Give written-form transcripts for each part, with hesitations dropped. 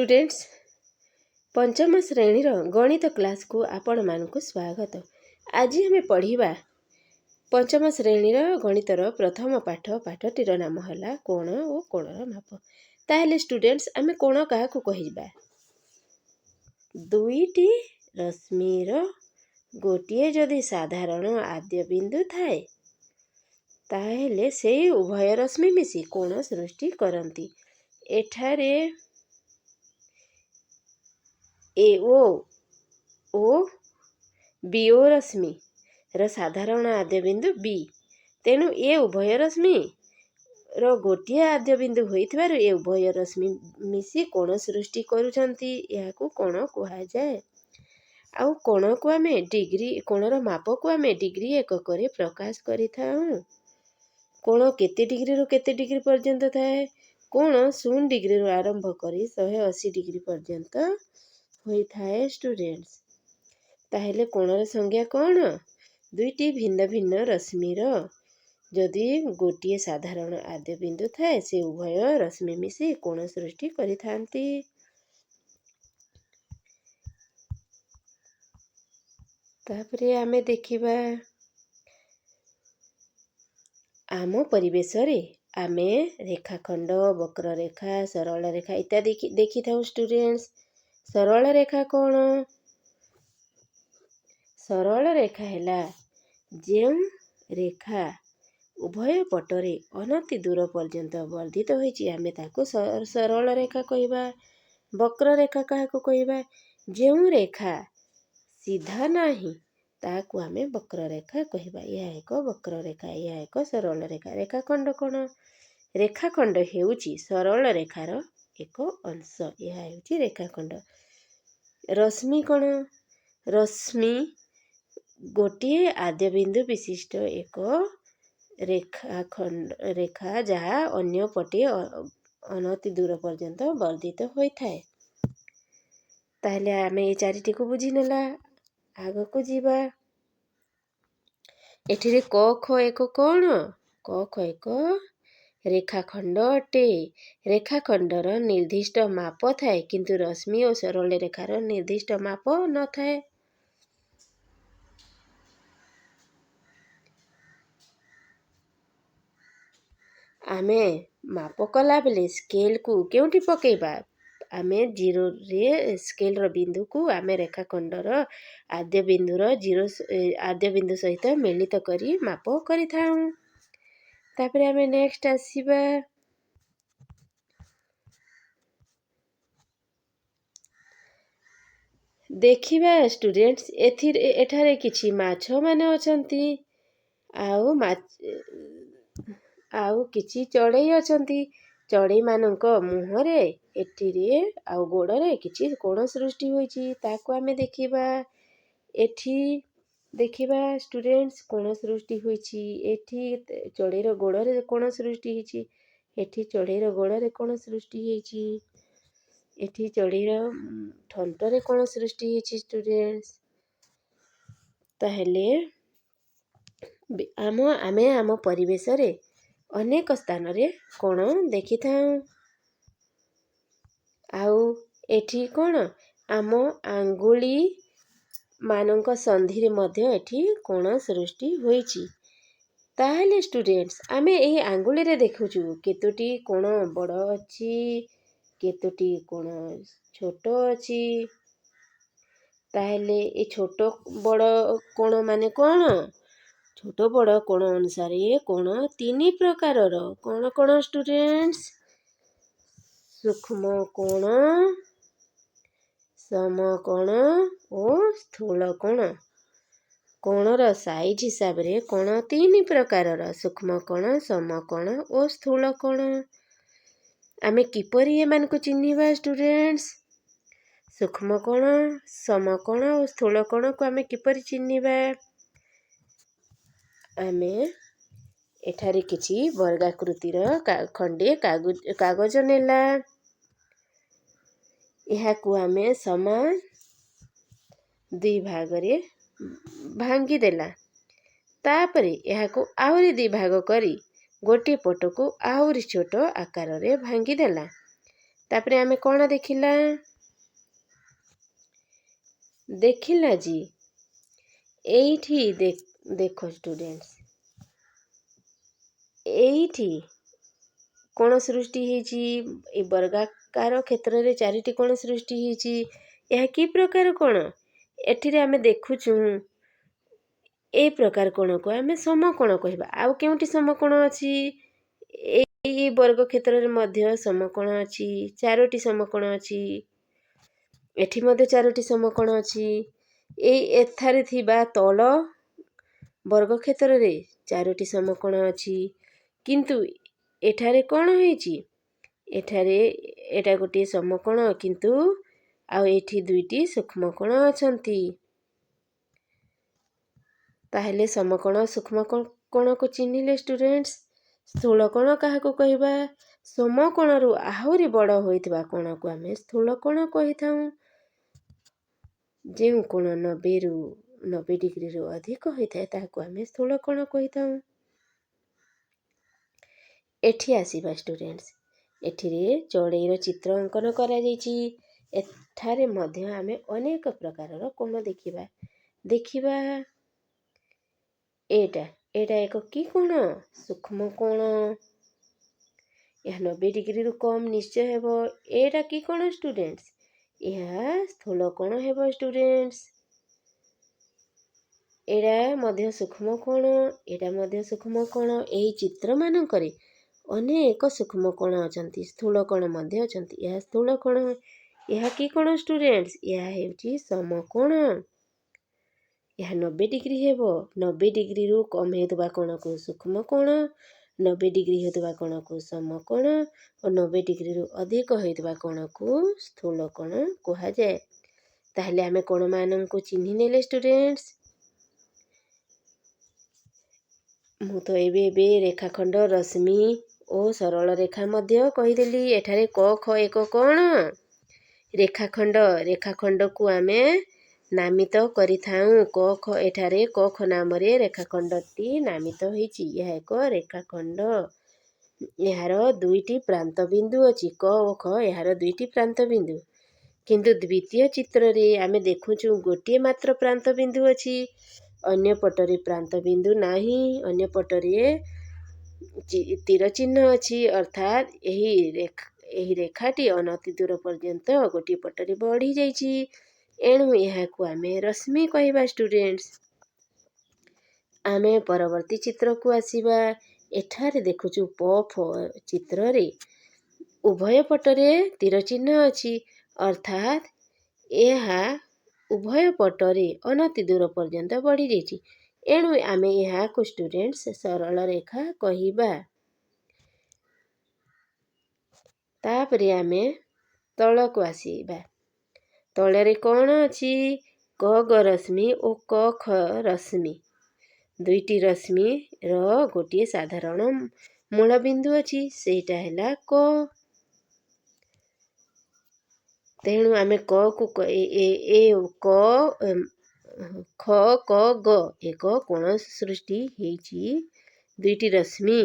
Students पंचम श्रेणी गणित क्लास को आपण मानकु स्वागत। आज हमें पढ़िबा पंचम श्रेणी गणितर प्रथम पाठटीर नाम है कोण और कोणर माप। ताहले स्टूडेंट्स आमे कोण क्या कहवा दुईटी रश्मिर गोटे जदि साधारण आद्य बिंदु थाए ताहले से उभय रश्मि मिसी कोण सृष्टि करती। एठारे एओ ओ बीओ रश्मि साधारण आद्य बिंदु बी तेणु ए उभय रश्मि गोटे आद्य बिंदु होइथिबारु ए उभय रश्मि मिसी कोण सृष्टि करूछंती। याकू कोण कुहा जाए। आउ कोण को आमे डिग्री कोणर माप को आमे डिग्री एकक रे प्रकाश करिथाउ। कोण केते डिग्री रु केते डिग्री पर्यंत थाए। कोण 0 डिग्री रु आरंभ करी 180 डिग्री पर्यंत होई थाए स्टूडेंट्स। ताहेले कोणर संज्ञा कोण दुईटी भिन्न भिन्न रश्मिर जदि गोटे साधारण आद्य बिंदु थाए से उभय रश्मि मिसी कोण सृष्टि करिथांती। तापरे आमे देखिबा आम परिवेश रे आमे रेखाखंड वक्ररेखा सरल रेखा इत्यादि देखि थाउ स्टूडेंट्स। सरल रेखा कोण सरल रेखा हैला जेउ रेखा उभय पटरे अनति दूर पर्यंत वर्धित होइछि आमे ताको सरल रेखा कहबा। वक्र रेखा काहाको कहबा जेउ रेखा सीधा नाही ताको आमे वक्र रेखा कहबा। यह एक वक्र रेखा यह एक सरल रेखा। रेखाखंड कोण रेखाखंड हेउछि सरल रेखार एक अंश। यह हेउछि रेखाखंड। रश्मि कोण रश्मि गोटे आद्य बिंदु विशिष्ट एक रेखाखंड रेखा जहाँ अन्य पटे अनति दूर पर्यंत वर्धित होइथाए। ताहले आमे ए चारिटी को बुझी नेला आग को जीवा। एठिरे क ख एक कोण क ख एक रेखाखंड अटे। रेखाखंडर निर्दिष्ट माप थाए किंतु रश्मि और सरल रेखार निर्दिष्ट माप न थाए। आमे माप कला बेले स्केल को केउठी पकेबा आमे 0 रे स्केल रो बिंदु को आमे रेखाखंडर आद्य बिंदुर 0 आद्य बिंदु सहित मिलित करी माप करि थाउ। तापरे आमे नेक्स्ट आसीबा देखिबा स्टूडेंट्स एठारे किछि माछ माने अछंती आउ किछि चढ़ई अछंती। चढ़ई मानक मुहरे एठिरे आउ गोड़रे किछि कोण सृष्टि होइछि ताको आमे देखिबा। एठी देखिबा स्टूडेंट्स कोण सृष्टि होइछि। एठी चढ़ईर गोड़रे कोण सृष्टि होइछि। एठी चढ़ईर गोड़रे कोण सृष्टि होइछि। एठी चढ़ईर ठंटरे कोण सृष्टि होइछि स्टूडेंट्स। ताहेले आमे आम परिवेश रे अनेक स्थान रे कोण देखि थाउ। आउ एठी कोण आम आंगुली मानक संधि रे मध्य एठी कोण सृष्टि होइछि। ताहले स्टूडेंट्स आमे एही आंगुली रे देखुछु केतोटी कोण बड़ अछि केतोटी कोण छोट अछि। ताहले ए छोट बड़ कोण माने कोण छोट बड़ कोण अनुसार कोण 3 प्रकारर कोण कोण स्टूडेंट्स सूक्ष्म कोण समकोण और स्थूल कोण। कोणर साइज हिसाब रे कोण 3 प्रकारर सूक्ष्म कोण समकोण और स्थूल कोण। आमे किपरि एमान को चिन्हिबा स्टूडेंट्स सूक्ष्म कोण समकोण और स्थूल कोण को आमे किपरि चिन्हिबा। आमे एठारे किछि वर्गाकृतिर खंडे कागज नेला। यहा को आमे समान 2 भाग रे भांगी देला। तापरे यहा को आउरी 2 भाग करी गोटे पट को आउरी छोट आकार रे भांगी देला। तापरे आमे कौन देखिला जी एठी देखो स्टूडेंट्स एठी कोण सृष्टि हेची ए वर्गाकार क्षेत्र रे चारिटी कोण सृष्टि हेची यह कि प्रकार कोण एठिरे आमे देखुछु ए प्रकार कोण को आमे समकोण कहबा आउ केउटी समकोण अछि ए वर्ग क्षेत्र रे मध्य समकोण अछि चारोटी समकोण अछि एठी मध्य चारोटी समकोण अछि एथारे थिबा तल वर्ग क्षेत्र रे चारोटी समकोण अछि किंतु एठारे कोण हेची एठारे एटा गोटे समकोण किंतु आ एठी दुईटी सूक्ष्मकोण अछंती ताहेले समकोण सूक्ष्मकोण को चिन्हिले स्टूडेंट्स स्थूल कोण काहाको कहबा समकोण रु आहुरी बड़ होइतबा कोण को आमे स्थूल कोण कहिथाउ जेउ कोण 90 डिग्री रु अधिक होइथाय ताहाको आमे स्थूल कोण कहिथाउ एठी आसीबा स्टूडेंट्स एठिरे चढ़ेईर चित्र अंकन करा जाईची एठारे मध्य आमे अनेक प्रकारर कोण देखिबा एटा एक कि कोण सूक्ष्म कोण यह 90 डिग्री रु कम निश्चय हेबो एटा कि कोण स्टूडेंट्स यह स्थूल कोण हेबो स्टूडेंट्स एटा मध्य सूक्ष्म कोण एटा मध्य सूक्ष्म कोण एही चित्र मानकरे अनेक सूक्ष्म कोण अछंती स्थूल कोण मध्य अछंती यह स्थूल कोण यह कि कोण स्टूडेंट्स यह हेउची समकोण यह 90 डिग्री हेबो 90 डिग्री रु कम हेतबा कोण को सूक्ष्म कोण 90 डिग्री हेतबा कोण को समकोण और 90 डिग्री रु अधिक हेतबा कोण को स्थूल कोण कहा जाए ताहले आमे कोण मानन को चिन्हि नेले स्टूडेंट्स मु तो एबे रेखाखंड रश्मि ओ सरल रेखा मध्य कहिदेली एठारे क ख एक कोण रेखाखंड को आमे नामित करिथाउ क ख एठारे क ख नाम रे रेखाखंडटी नामित होईची यह एक रेखाखंड यार दुईटी प्रांत बिंदु अछि क ओ ख यार दुईटी प्रांत बिंदु किंतु द्वितीय चित्र रे आमे देखुछु गोटे मात्र प्रांत बिंदु अछि अन्य पटरे प्रांत बिंदु नाही अन्य पटरे तीर चिन्ह अछि अर्थात एही रेखाटी अनति दूर पर्यंत गोटे पटरे बढ़ी जाईची एणु यहाकू आमे रश्मि कहबा स्टूडेंट्स आमे परवर्ती चित्र को आसीबा एठारे देखुछु प फ चित्र रे उभय पटरे तीर चिन्ह अछि अर्थात एहा उभय पटरे अनति दूर पर्यंत बढ़ी जाईची एणु आमे यहाकू स्टूडेंट्स सरल रेखा कहिबा तापरे आमे तल को आसीबा तलरे कोण अछि क ग रश्मि ओ क ख रश्मि दुईटी रश्मि र गोटे साधारण मूल बिंदु अछि सेटा हैला क तेणु आमे क को क ख क ग एक कोण सृष्टि हेची दुईटी रश्मि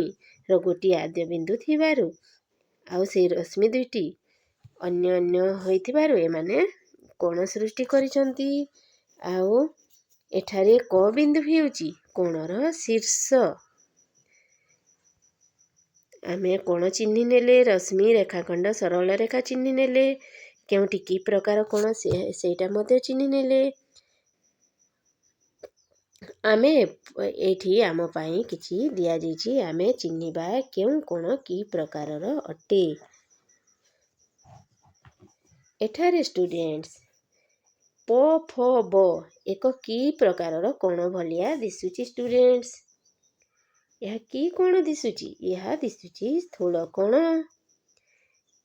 र गोटे आद्य बिंदु थिबारु आउ से रश्मि दुईटी अन्य अन्य होइथिबारु एमाने कोण सृष्टि करिसंती आउ एठारे क बिंदु हेउची कोणर शीर्ष आमे कोण चिन्हि नेले रश्मि रेखाखंड सरल रेखा चिन्हि नेले केउटी कि प्रकार कोण सेटा मध्य चिन्हि नेले आमे एठी आम पाई किछि दिया जाईची आमे चिन्हिबा केउ कोण कि प्रकारर अटे एठारे स्टूडेंट्स प फ ब एक कि प्रकारर कोण भलिया दिसुची स्टूडेंट्स यह कि कोण दिसुची यह दिसुची स्थूल कोण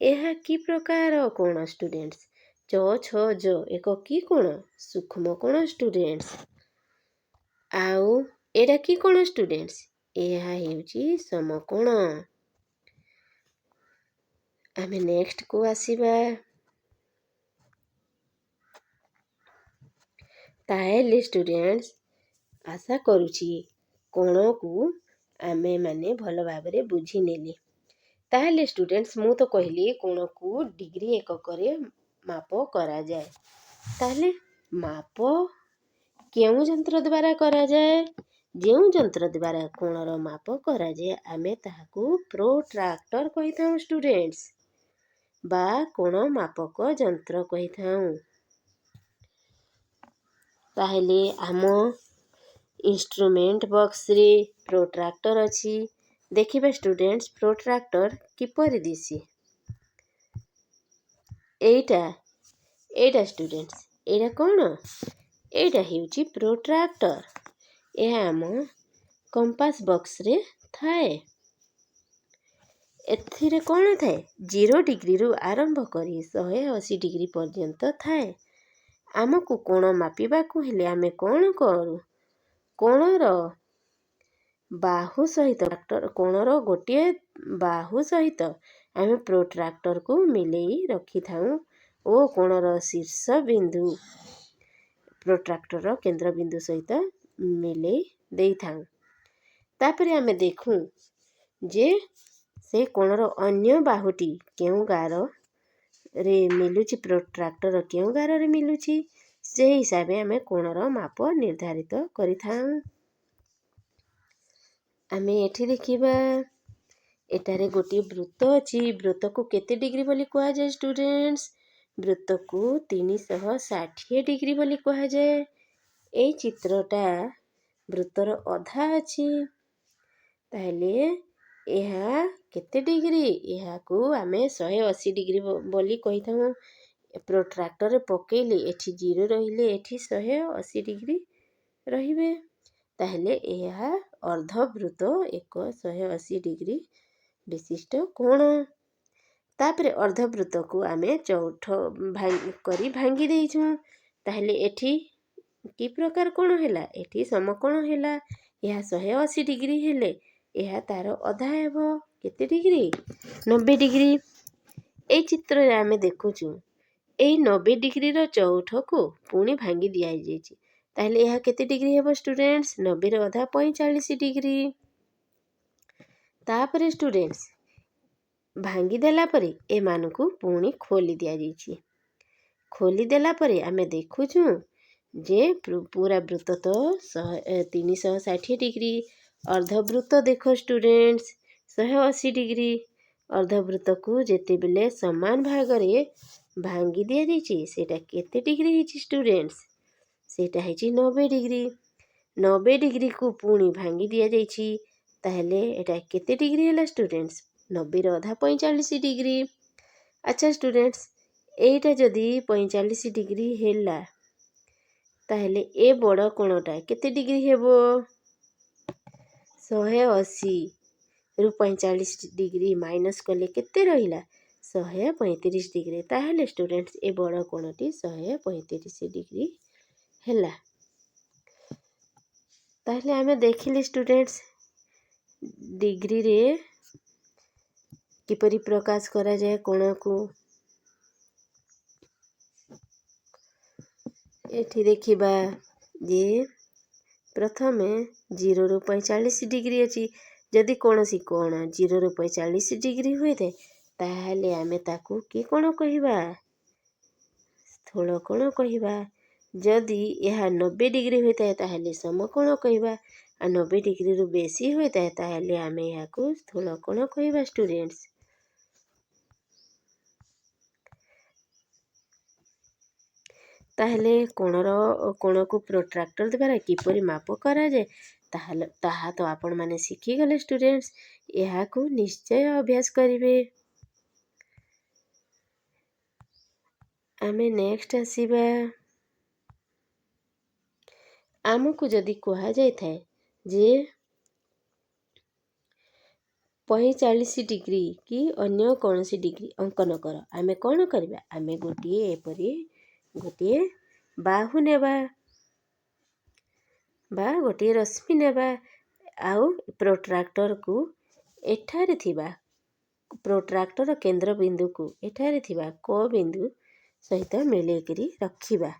यह कि प्रकार कोण स्टूडेंट्स च छ ज एक कि कोण सूक्ष्म कोण स्टूडेंट्स आउ एटा कि कोण स्टूडेंट्स यह हेउची समकोण आमे नेक्स्ट को आसीबा ताहेले स्टूडेंट्स आशा करूची कोण को आमे माने भल भाबरे बुझी नेले ତାହେଲେ ଷ୍ଟୁଡେଣ୍ଟସ୍ ମୁଁ ତ କହିଲି କୋଣକୁ ଡିଗ୍ରୀ ଏକକରେ ମାପ କରାଯାଏ। ତାହେଲେ ମାପ କେଉଁ ଯନ୍ତ୍ର ଦ୍ୱାରା କରାଯାଏ? ଯେଉଁ ଯନ୍ତ୍ର ଦ୍ୱାରା କୋଣର ମାପ କରାଯାଏ ଆମେ ତାହାକୁ ପ୍ରୋଟ୍ରାକ୍ଟର କହିଥାଉ ଷ୍ଟୁଡେଣ୍ଟସ୍, ବା କୋଣ ମାପକ ଯନ୍ତ୍ର କହିଥାଉ। ତାହେଲେ ଆମ ଇନଷ୍ଟ୍ରୁମେଣ୍ଟ ବକ୍ସରେ ପ୍ରୋଟ୍ରାକ୍ଟର ଅଛି। ଦେଖିବା ଷ୍ଟୁଡେଣ୍ଟସ୍ ପ୍ରୋଟ୍ରାକ୍ଟର କିପରି ଦିଶେ। ଏଇଟା ଷ୍ଟୁଡେଣ୍ଟସ୍, ଏଇଟା କ'ଣ? ଏଇଟା ହେଉଛି ପ୍ରୋଟ୍ରାକ୍ଟର। ଏହା ଆମ କମ୍ପାସ ବକ୍ସରେ ଥାଏ। ଏଥିରେ କ'ଣ ଥାଏ? 0 ଡିଗ୍ରୀରୁ ଆରମ୍ଭ କରି 180 ଡିଗ୍ରୀ ପର୍ଯ୍ୟନ୍ତ ଥାଏ। ଆମକୁ କୋଣ ମାପିବାକୁ ହେଲେ ଆମେ କ'ଣ କରୁ? କୋଣର ଗୋଟିଏ ବାହୁ ସହିତ ଆମେ ପ୍ରୋଟ୍ରାକ୍ଟରକୁ ମିଲେଇ ରଖିଥାଉ ଓ କୋଣର ଶୀର୍ଷ ବିନ୍ଦୁ ପ୍ରୋଟ୍ରାକ୍ଟରର କେନ୍ଦ୍ରବିନ୍ଦୁ ସହିତ ମିଲେଇ ଦେଇଥାଉ। ତାପରେ ଆମେ ଦେଖୁ ଯେ ସେ କୋଣର ଅନ୍ୟ ବାହୁଟି କେଉଁ ଗାରରେ ମିଳୁଛି, ପ୍ରୋଟ୍ରାକ୍ଟର କେଉଁ ଗାରରେ ମିଳୁଛି, ସେହି ହିସାବରେ ଆମେ କୋଣର ମାପ ନିର୍ଦ୍ଧାରିତ କରିଥାଉ। ଆମେ ଏଠି ଦେଖିବା, ଏଠାରେ ଗୋଟିଏ ବୃତ୍ତ ଅଛି। ବୃତ୍ତକୁ କେତେ ଡିଗ୍ରୀ ବୋଲି କୁହାଯାଏ ଷ୍ଟୁଡେଣ୍ଟସ୍? ବୃତ୍ତକୁ 360 ଡିଗ୍ରୀ ବୋଲି କୁହାଯାଏ। ଏଇ ଚିତ୍ରଟା ବୃତ୍ତର ଅଧା ଅଛି। ତାହେଲେ ଏହା କେତେ ଡିଗ୍ରୀ? ଏହାକୁ ଆମେ 180 ଡିଗ୍ରୀ ବୋଲି କହିଥାଉ। ପ୍ରୋଟ୍ରାକ୍ଟରରେ ପକେଇଲେ ଏଠି 0 ରହିଲେ ଏଠି 180 ଡିଗ୍ରୀ ରହିବେ। ତାହେଲେ ଏହା ଅର୍ଦ୍ଧବୃତ୍ତ ଏକ 180 ଡିଗ୍ରୀ ବିଶିଷ୍ଟ କୋଣ। ତାପରେ ଅର୍ଦ୍ଧବୃତ୍ତକୁ ଆମେ ଚଉଠ କରି ଭାଙ୍ଗି ଦେଇଛୁ। ତାହେଲେ ଏଠି କି ପ୍ରକାର କୋଣ ହେଲା? ଏଠି ସମକୋଣ ହେଲା। ଏହା 180 ଡିଗ୍ରୀ ହେଲେ ଏହା ତାର ଅଧା ହେବ। କେତେ ଡିଗ୍ରୀ? 90 ଡିଗ୍ରୀ। ଏଇ ଚିତ୍ରରେ ଆମେ ଦେଖୁଛୁ ଏଇ 90 ଡିଗ୍ରୀର ଚଉଠକୁ ପୁଣି ଭାଙ୍ଗି ଦିଆଯାଇଛି। ତାହେଲେ ଏହା କେତେ ଡିଗ୍ରୀ ହେବ ଷ୍ଟୁଡେଣ୍ଟସ୍? 90ର ଅଧା 45 ଡିଗ୍ରୀ। ତାପରେ ଷ୍ଟୁଡେଣ୍ଟସ୍ ଭାଙ୍ଗି ଦେଲା ପରେ ଏମାନଙ୍କୁ ପୁଣି ଖୋଲି ଦିଆଯାଇଛି। ଖୋଲି ଦେଲା ପରେ ଆମେ ଦେଖୁଛୁ ଯେ ପୁରା ବୃତ୍ତ ତ 360 ଡିଗ୍ରୀ। ଅର୍ଦ୍ଧବୃତ୍ତ ଦେଖ ଷ୍ଟୁଡେଣ୍ଟସ୍ 180 ଡିଗ୍ରୀ। ଅର୍ଦ୍ଧବୃତ୍ତକୁ ଯେତେବେଳେ ସମାନ ଭାଗରେ ଭାଙ୍ଗି ଦିଆଯାଇଛି ସେଇଟା କେତେ ଡିଗ୍ରୀ ହେଇଛି ଷ୍ଟୁଡେଣ୍ଟସ୍? ସେଇଟା ହେଇଛି 90 ଡିଗ୍ରୀ। 90 ଡିଗ୍ରୀକୁ ପୁଣି ଭାଙ୍ଗି ଦିଆଯାଇଛି। ତାହେଲେ ଏଇଟା କେତେ ଡିଗ୍ରୀ ହେଲା ଷ୍ଟୁଡେଣ୍ଟସ୍? 90ର ଅଧା 45 ଡିଗ୍ରୀ। ଆଚ୍ଛା ଷ୍ଟୁଡେଣ୍ଟସ୍, ଏଇଟା ଯଦି 45 ଡିଗ୍ରୀ ହେଲା ତାହେଲେ ଏ ବଡ଼ କୋଣଟା କେତେ ଡିଗ୍ରୀ ହେବ? 180ରୁ 45 ଡିଗ୍ରୀ ମାଇନସ୍ କଲେ କେତେ ରହିଲା? 135 ଡିଗ୍ରୀ। ତାହେଲେ ଷ୍ଟୁଡେଣ୍ଟସ୍ ଏ ବଡ଼ କୋଣଟି 135 ଡିଗ୍ରୀ ହେଲା। ତାହେଲେ ଆମେ ଦେଖିଲେ ଷ୍ଟୁଡେଣ୍ଟସ୍ ଡିଗ୍ରୀରେ କିପରି ପ୍ରକାଶ କରାଯାଏ କୋଣକୁ। ଏଠି ଦେଖିବା ଯେ ପ୍ରଥମେ 0ରୁ 45 ଡିଗ୍ରୀ ଅଛି। ଯଦି କୌଣସି କୋଣ 0ରୁ 45 ଡିଗ୍ରୀ ହୋଇଥାଏ ତାହେଲେ ଆମେ ତାକୁ କି କୋଣ କହିବା? ସ୍ଥୂଳ କୋଣ କହିବା। ଯଦି ଏହା 90 ଡିଗ୍ରୀ ହୋଇଥାଏ ତାହେଲେ ସମକୋଣ କହିବା। ଆଉ 90 ଡିଗ୍ରୀରୁ ବେଶୀ ହୋଇଥାଏ ତାହେଲେ ଆମେ ଏହାକୁ ସ୍ଥୂଳ କୋଣ କହିବା ଷ୍ଟୁଡେଣ୍ଟସ୍। ତାହେଲେ କୋଣକୁ ପ୍ରୋଟ୍ରାକ୍ଟର ଦ୍ୱାରା କିପରି ମାପ କରାଯାଏ ତାହା ତ ଆପଣମାନେ ଶିଖିଗଲେ ଷ୍ଟୁଡେଣ୍ଟସ୍। ଏହାକୁ ନିଶ୍ଚୟ ଅଭ୍ୟାସ କରିବେ। ଆମେ ନେକ୍ସଟ ଆସିବା। ଆମକୁ ଯଦି କୁହାଯାଇଥାଏ ଯେ 45 ଡିଗ୍ରୀ କି ଅନ୍ୟ କୌଣସି ଡିଗ୍ରୀ ଅଙ୍କନ କର, ଆମେ କ'ଣ କରିବା? ଆମେ ଗୋଟିଏ ବାହୁ ନେବା ବା ଗୋଟିଏ ରଶ୍ମି ନେବା ଆଉ ପ୍ରୋଟ୍ରାକ୍ଟରକୁ ଏଠାରେ ଥିବା ପ୍ରୋଟ୍ରାକ୍ଟର କେନ୍ଦ୍ରବିନ୍ଦୁକୁ ଏଠାରେ ଥିବା କ ବିନ୍ଦୁ ସହିତ ମିଳେଇକରି ରଖିବା।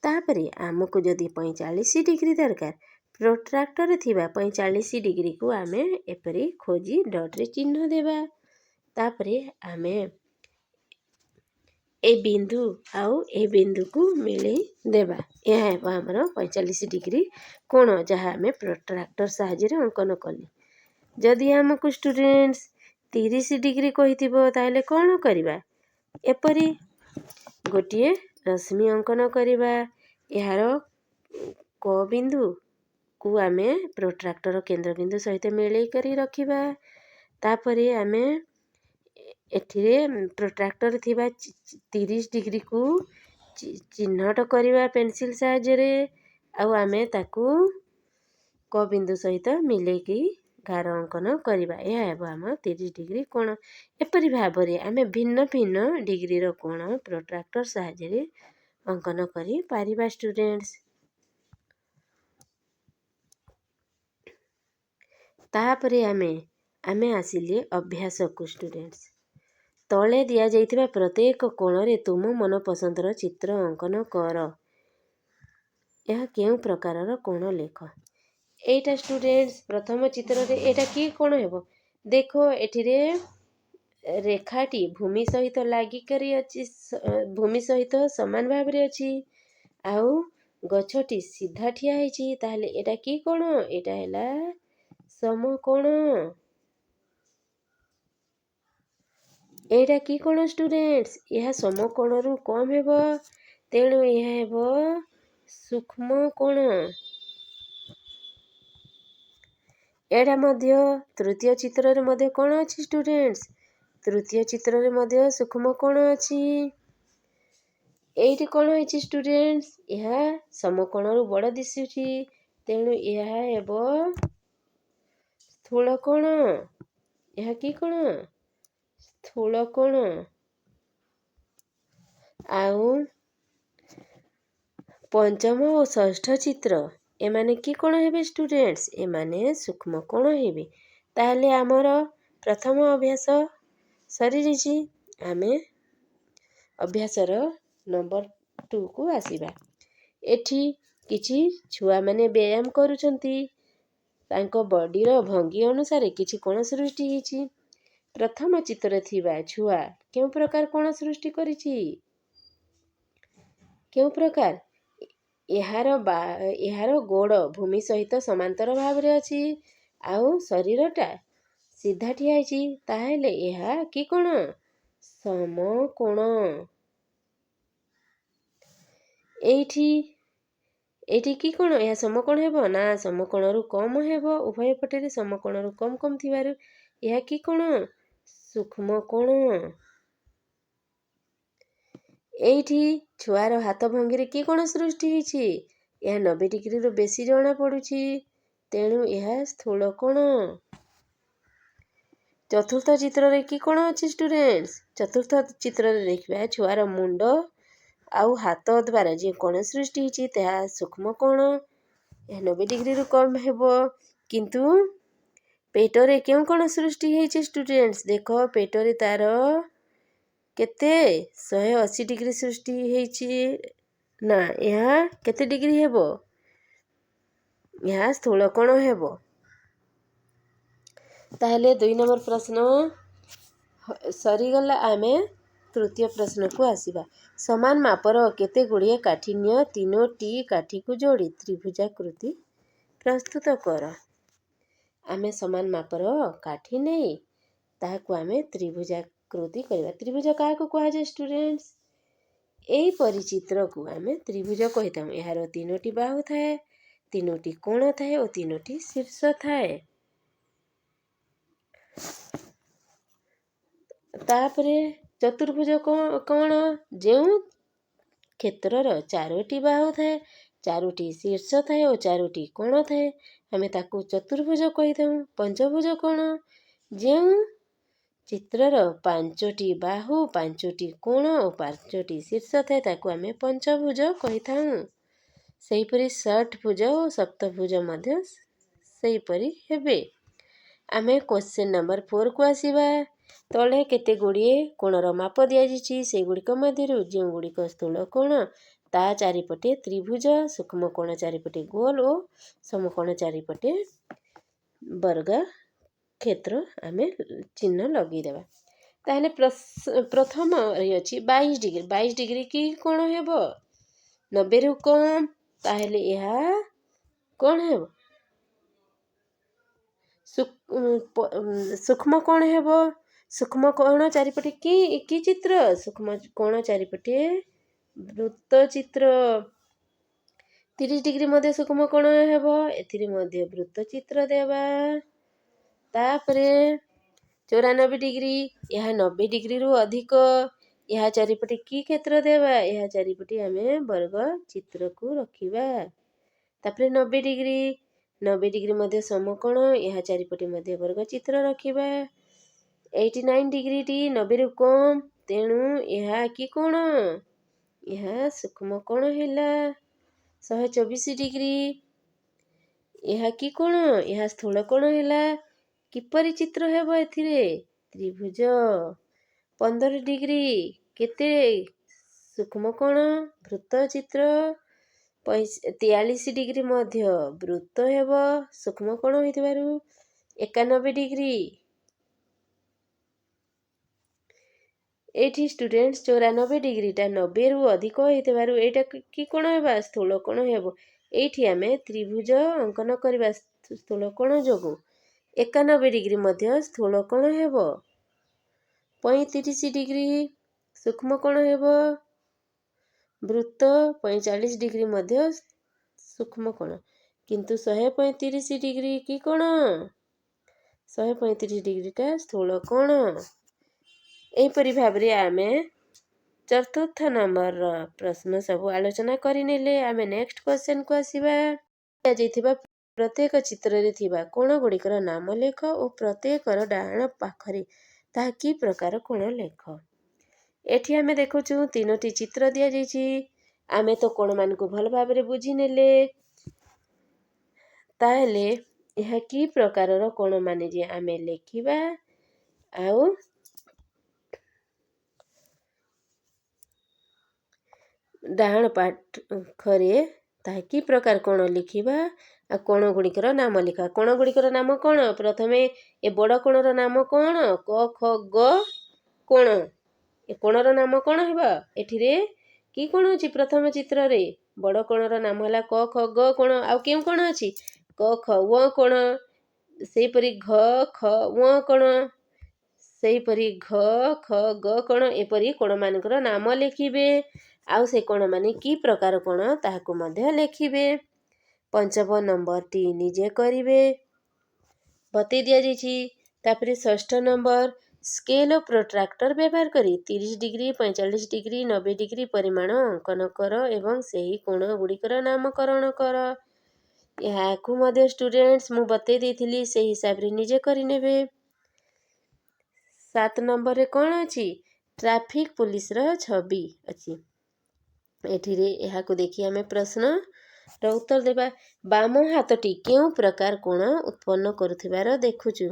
ତାପରେ ଆମକୁ ଯଦି 45 ଡିଗ୍ରୀ ଦରକାର, ପ୍ରୋଟ୍ରାକ୍ଟରରେ ଥିବା 45 ଡିଗ୍ରୀକୁ ଆମେ ଏପରି ଖୋଜି ଡଟ୍ରେ ଚିହ୍ନ ଦେବା। तापरे आमे ए बिंदु आउ ए बिंदु को मिले देबा। यह है आमर 45 डिग्री कोण जहाँ आमे प्रोट्राक्टर साहाय्य अंकन कले। जदि आमको स्टूडेंट्स 30 डिग्री कहिथिबो ताहले कोण करबा? एपरी गोटे रश्मि अंकन करबा। यार क बिंदु को आमे प्रोट्राक्टर केंद्र बिंदु सहित मिले करी रखिबा। तापरे आमे एथिरे प्रोट्राक्टर थिबा 30 डिग्री को चिन्हट करबा पेंसिल साहाय्य आउ आमे ताकू क बिंदु सहित मिलेकी गार अंकन करबा। यह है आम 30 डिग्री कोण। एपरी भाबरे आमे भिन्न भिन्न डिग्री रो कोण प्रोट्राक्टर साहाय्य अंकन करी पारिबा स्टूडेंट्स। तापरे आमे आसिले अभ्यास को स्टूडेंट्स। तले दिया जाइथिबा प्रत्येक कोणरे तुम मन पसंदर चित्र अंकन कर। यह केउ प्रकारर कोण लेख। एटा स्टूडेंट्स प्रथम चित्र रे एटा की कोण हेबो? देखो एठिरे रेखाटी भूमि सहित लागी करी अछि, भूमि सहित समान भाबरे अछि आउ गछटी सीधा ठिया हेछि। ताहले एटा की कोण? एटा हैला समकोण। एटा की कोण स्टूडेंट्स? यह समकोण रु कम हेबो, तेणु यह हेबो सूक्ष्म कोण। एटा मध्य तृतीय चित्र रे मध्य कोण अछि स्टूडेंट्स? तृतीय चित्र रे मध्य सूक्ष्म कोण अछि। एठी कोण अछि स्टूडेंट्स? यह समकोण रु बड़ दिसुछि, तेणु यह हेबो स्थूल कोण। यह की कोण? स्थूल कोण। आउ पंचम और षष्ठ चित्र एमाने की कोण हेबे स्टूडेंट्स? एमाने सूक्ष्म कोण हेबे। ताहले आमर प्रथम अभ्यास सरी जिछि। आमे अभ्यासर नंबर 2 को आसीबा। एठी किछि छुआ माने व्यायाम करूछंती। तांको बॉडी रो भंगी अनुसार किछि कोण सृष्टि हिछि। प्रथम चित्र थिबा छुआ केउ प्रकार कोण सृष्टि करिछि? केउ प्रकार? एहार गोड़ भूमि सहित समांतर भावरे अछि आउ शरीरटा सीधा ठिया हेछि। ताहेले एहा की कोण? समकोण। एठी की कोण? एहा समकोण हेबो ना? समकोण रु कम हेबो। उभय पटेरे समकोण रु कम कम थिबारु एहा की कोण? सूक्ष्म कोण। एठी छुआर हाथ भंगीरे की कोण सृष्टि हिछि? यह 90 डिग्री रु बेसी जणा पडुछि, तेणु यह स्थूल कोण। चतुर्थ चित्र रे की कोण अछि स्टूडेंट्स? चतुर्थ चित्र रे देखिबा छुआर मुंड आउ हाथ द्वारा जे कोण सृष्टि हिछि तेहा सूक्ष्म कोण। यह 90 डिग्री रु कम हेबो, किंतु पेटरे केउ कोण सृष्टि हिछि स्टूडेंट्स? देखो पेटरे तार केते 180 डिग्री सृष्टि हेछि ना। यह केते डिग्री हेबो? यह स्थूल कोण हेबो। ताहले 2 नंबर प्रश्न सरीगला। आमे तृतीय प्रश्न को आसीबा। समान मापर केते गुड़िए काठिन्य तीनोटी काठी को जोड़ी त्रिभुजाकृति प्रस्तुत कर। आमे समान मापर काठी नहीं ताहाकु आमे त्रिभुजाकृति करबा। त्रिभुज काहाकु कहा जाय स्टूडेंट्स? एई परिचित्र को आमे त्रिभुज कहिताम। एहार तीनोटी बाहु थाए, तीनोटी कोण थाए और तीनोटी शीर्ष थाए। तापरे चतुर्भुज कोण? जेउ क्षेत्रर चारोटी बाहु थाए, चारोटी शीर्ष थाए और चारोटी कोण थाए, आमे ताकू चतुर्भुज कहिताम। पंचभुज कोण? जेउ चित्रर 5टी बाहु, 5टी कोण और 5टी शीर्ष थाए ताकू आमे पंचभुज कहिताउ। सेहीपरि षटभुज और सप्तभुज मध्य सेहीपरि हेबे। आमे क्वेश्चन नंबर 4 को आसीबा। तले केते गुड़िए कोणर माप दिया जिछि, सेगुड़िक मध्यरु जेउ गुड़िक स्थूल कोण ता चारिपटे त्रिभुज, सूक्ष्म कोण चारिपटे गोल और समकोण चारिपटे वर्ग क्षेत्र आमे चिन्ह लगी देबा। ତାହେଲେ ପ୍ରଥମରେ ଅଛି 22 डिग्री 22 डिग्री କି କ'ଣ ହେବ 90ରୁ କମ୍ ତାହେଲେ ଏହା କ'ଣ ହେବ ସୂକ୍ଷ୍ମ କୋଣ ହେବ ସୂକ୍ଷ୍ମ କୋଣ ଚାରିପଟେ କି ଚିତ୍ର ସୂକ୍ଷ୍ମ କୋଣ ଚାରିପଟେ ବୃତ୍ତ ଚିତ୍ର 30 डिग्री ମଧ୍ୟ ସୂକ୍ଷ୍ମ କୋଣ ହେବ ଏଥିରେ ମଧ୍ୟ ବୃତ୍ତ ଚିତ୍ର ଦେବା ତାପରେ 94 डिग्री ଏହା 90 डिग्रीରୁ ଅଧିକ ଏହା ଚାରିପଟେ କି କ୍ଷେତ୍ର ଦେବା ଏହା ଚାରିପଟେ ଆମେ ବର୍ଗ ଚିତ୍ରକୁ ରଖିବା ତାପରେ 90 डिग्री 90 डिग्री ମଧ୍ୟ ସମକୋଣ ଏହା ଚାରିପଟେ ମଧ୍ୟ ବର୍ଗ ଚିତ୍ର ରଖିବା 89 डिग्रीଟି 90ରୁ କମ୍ ତେଣୁ ଏହା କି କୋଣ ଏହା ସୂକ୍ଷ୍ମ କୋଣ ହେଲା 124 डिग्री ଏହା କି କୋଣ ଏହା ସ୍ଥୂଳ କୋଣ ହେଲା କିପରି ଚିତ୍ର ହେବ ଏଥିରେ ତ୍ରିଭୁଜ 15 डिग्री କେତେ ସୂକ୍ଷ୍ମ କୋଣ ବୃତ୍ତ ଚିତ୍ର 43 डिग्री ମଧ୍ୟ ବୃତ୍ତ ହେବ ସୂକ୍ଷ୍ମ କୋଣ ହୋଇଥିବାରୁ 91 डिग्री ଏଠି ଷ୍ଟୁଡେଣ୍ଟସ୍ 94 डिग्रीଟା 90ରୁ ଅଧିକ ହୋଇଥିବାରୁ ଏଇଟା କି କୋଣ ହେବା ସ୍ଥୂଳ କୋଣ ହେବ ଏଇଠି ଆମେ ତ୍ରିଭୁଜ ଅଙ୍କନ କରିବା ସ୍ଥୂଳ କୋଣ ଯୋଗୁଁ 91 डिग्री ମଧ୍ୟ ସ୍ଥୂଳ କୋଣ ହେବ 35 डिग्री ସୂକ୍ଷ୍ମ କୋଣ ହେବ ବୃତ୍ତ 45 डिग्री ମଧ୍ୟ ସୂକ୍ଷ୍ମ କୋଣ କିନ୍ତୁ 135 डिग्री କି କୋଣ 135 डिग्रीଟା ସ୍ଥୂଳ କୋଣ ଏହିପରି ଭାବରେ ଆମେ ଚତୁର୍ଥ ନମ୍ବରର ପ୍ରଶ୍ନ ସବୁ ଆଲୋଚନା କରିନେଲେ ଆମେ ନେକ୍ସଟ କ୍ୱେଶ୍ଚନକୁ ଆସିବା ଦିଆଯାଇଥିବା ପ୍ରତ୍ୟେକ ଚିତ୍ରରେ ଥିବା କୋଣ ଗୁଡ଼ିକର ନାମ ଲେଖ ଓ ପ୍ରତ୍ୟେକର ଡାହାଣ ପାଖରେ ତାହା କି ପ୍ରକାର କୋଣ ଲେଖ ଏଠି ଆମେ ଦେଖୁଛୁ 3ଟି ଚିତ୍ର ଦିଆଯାଇଛି ଆମେ ତ କୋଣମାନଙ୍କୁ ଭଲ ଭାବରେ ବୁଝିନେଲେ ତାହେଲେ ଏହା କି ପ୍ରକାରର କୋଣମାନେ ଯେ ଆମେ ଲେଖିବା ଆଉ ଡାହାଣ ପାଖରେ ତାହା କି ପ୍ରକାର କୋଣ ଲେଖିବା ଆଉ କୋଣ ଗୁଡ଼ିକର ନାମ ଲେଖା କୋଣ ଗୁଡ଼ିକର ନାମ କ'ଣ ପ୍ରଥମେ ଏ ବଡ଼ କୋଣର ନାମ କ'ଣ କ ଖ ଗ କୋଣ ଏ କୋଣର ନାମ କ'ଣ ହେବ ଏଠିରେ କି କୋଣ ଅଛି ପ୍ରଥମ ଚିତ୍ରରେ ବଡ଼ କୋଣର ନାମ ହେଲା କ ଖ ଗ କୋଣ ଆଉ କେଉଁ କୋଣ ଅଛି କ ଖ ୱ କୋଣ ସେହିପରି ଘ ଖ ୱ କୋଣ ସେହିପରି ଘ ଖ ଗ କୋଣ ଏପରି କୋଣମାନଙ୍କର ନାମ ଲେଖିବେ ଆଉ ସେ କୋଣମାନେ କି ପ୍ରକାର କୋଣ ତାହାକୁ ମଧ୍ୟ ଲେଖିବେ ପଞ୍ଚମ ନମ୍ବରଟି ନିଜେ କରିବେ ବତେଇ ଦିଆଯାଇଛି ତାପରେ ଷଷ୍ଠ ନମ୍ବର ସ୍କେଲ ଓ ପ୍ରୋଟ୍ରାକ୍ଟର ବ୍ୟବହାର କରି 30 डिग्री 45 डिग्री 90 डिग्री ପରିମାଣ ଅଙ୍କନ କର ଏବଂ ସେହି କୋଣ ଗୁଡ଼ିକର ନାମକରଣ କର ଏହାକୁ ମଧ୍ୟ ଷ୍ଟୁଡେଣ୍ଟସ୍ ମୁଁ ବତେଇ ଦେଇଥିଲି ସେହି ହିସାବରେ ନିଜେ କରିନେବେ 7 ନମ୍ବରରେ କ'ଣ ଅଛି ଟ୍ରାଫିକ ପୁଲିସର ଛବି ଅଛି ଏଠିରେ ଏହାକୁ ଦେଖି ଆମେ ପ୍ରଶ୍ନର ଉତ୍ତର ଦେବା ବାମ ହାତଟି କେଉଁ ପ୍ରକାର କୋଣ ଉତ୍ପନ୍ନ କରୁଥିବାର ଦେଖୁଛୁ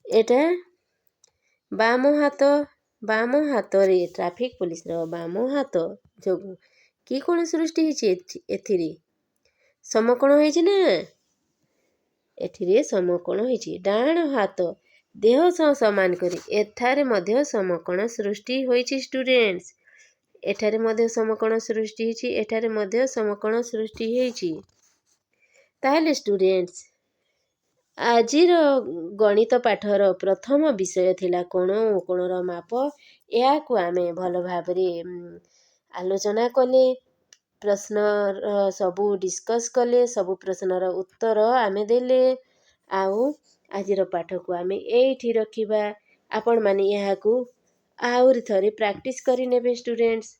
ଏଟା ବାମ ହାତରେ ଟ୍ରାଫିକ ପୁଲିସର ବାମ ହାତ ଯୋଗୁଁ କି କୋଣ ସୃଷ୍ଟି ହେଇଛି ଏଥିରେ ସମକୋଣ ହେଇଛି ନା ଏଠିରେ ସମକୋଣ ହେଇଛି ଡାହାଣ ହାତ ଦେହ ସହ ସମାନ କରି ଏଠାରେ ମଧ୍ୟ ସମକୋଣ ସୃଷ୍ଟି ହୋଇଛି ଷ୍ଟୁଡେଣ୍ଟସ୍ ଏଠାରେ ମଧ୍ୟ ସମକୋଣ ସୃଷ୍ଟି ହେଇଛି ଏଠାରେ ମଧ୍ୟ ସମକୋଣ ସୃଷ୍ଟି ହେଇଛି ତାହେଲେ ଷ୍ଟୁଡେଣ୍ଟସ୍ ଆଜିର ଗଣିତ ପାଠର ପ୍ରଥମ ବିଷୟ ଥିଲା କୋଣ ଓ କୋଣର ମାପ ଏହାକୁ ଆମେ ଭଲ ଭାବରେ ଆଲୋଚନା କଲେ ପ୍ରଶ୍ନର ସବୁ ଡିସ୍କସ୍ କଲେ ସବୁ ପ୍ରଶ୍ନର ଉତ୍ତର ଆମେ ଦେଲେ ଆଉ ଆଜିର ପାଠକୁ ଆମେ ଏଇଠି ରଖିବା ଆପଣମାନେ ଏହାକୁ ଆହୁରି ଥରେ ପ୍ରାକ୍ଟିସ୍ କରିନେବେ ଷ୍ଟୁଡେଣ୍ଟସ୍